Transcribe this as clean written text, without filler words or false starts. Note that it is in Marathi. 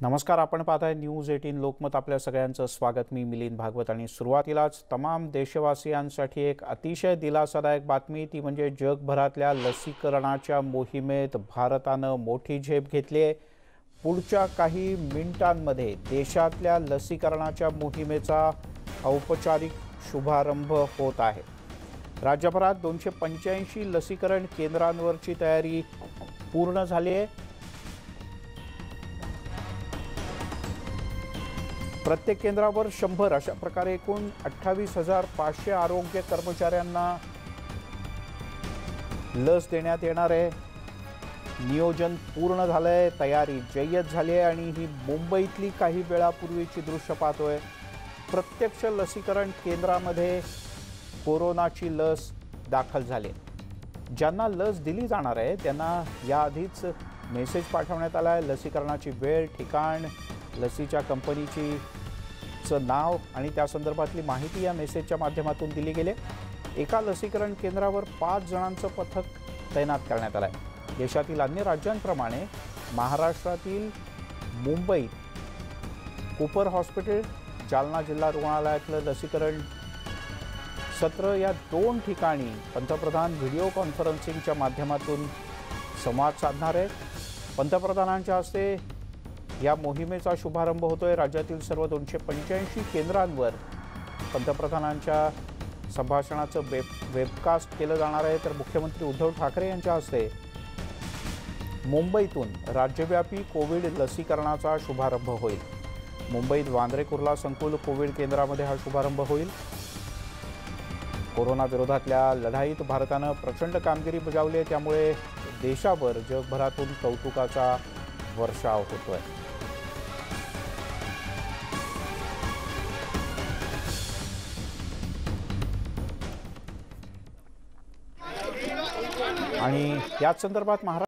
नमस्कार, आपण पाहताय न्यूज 18 लोकमत। आपल्या सगळ्यांचं स्वागत। मी मिलिंद भागवत आणि सुरुवातीलाच तमाम देशवासियांसाठी एक अतिशय दिलासादायक बातमी, ती म्हणजे जगभरातल्या लसीकरणाच्या मोहिमेत भारतानं मोठी झेप घेतली आहे। पुढच्या काही मिनिटांमध्ये देशातल्या लसीकरणाच्या मोहिमेचा औपचारिक शुभारंभ होत आहे। राज्यभरात 285 लसीकरण केंद्रांवरची तयारी पूर्ण झाली आहे। प्रत्येक केंद्रावर 100 अशा प्रकारे एकूण 28,500 आरोग्य कर्मचाऱ्यांना लस देण्यात येणार आहे। नियोजन पूर्ण झालंय, तयारी जय्यत झाली आहे आणि ही मुंबईतली काही वेळापूर्वीची दृश्य पाहतोय। प्रत्यक्ष लसीकरण केंद्रामध्ये कोरोनाची लस दाखल झाली। ज्यांना लस दिली जाणार आहे त्यांना याआधीच मेसेज पाठवण्यात आला आहे। लसीकरणाची वेळ, ठिकाण, लसीच्या कंपनीची नाव आणि त्या संदर्भातली माहिती या मेसेजच्या माध्यमातून दिली गेली। एका लसीकरण केंद्रावर 5 जणांचं पथक तैनात करण्यात आलं आहे। देशातील अन्य राज्यांप्रमाणे महाराष्ट्रातील मुंबईत कूपर हॉस्पिटल, जालना जिल्हा रुग्णालयातलं लसीकरण सत्र या 2 ठिकाणी पंतप्रधान व्हिडिओ कॉन्फरन्सिंगच्या माध्यमातून संवाद साधणार आहेत। पंतप्रधानांच्या हस्ते या मोहिमेचा शुभारंभ होतोय। राज्यातील सर्व 285 केंद्रांवर पंतप्रधानांच्या संभाषणाचं वेबकास्ट केलं जाणार आहे। तर मुख्यमंत्री उद्धव ठाकरे यांच्या हस्ते मुंबईतून राज्यव्यापी कोविड लसीकरणाचा शुभारंभ होईल। मुंबईत वांद्रे कुर्ला संकुल कोविड केंद्रामध्ये हा शुभारंभ होईल। कोरोना विरोधातल्या लढाईत भारतानं प्रचंड कामगिरी बजावली आहे, त्यामुळे देशावर जगभरातून कौतुकाचा वर्षाव होतोय। आणि याच संदर्भात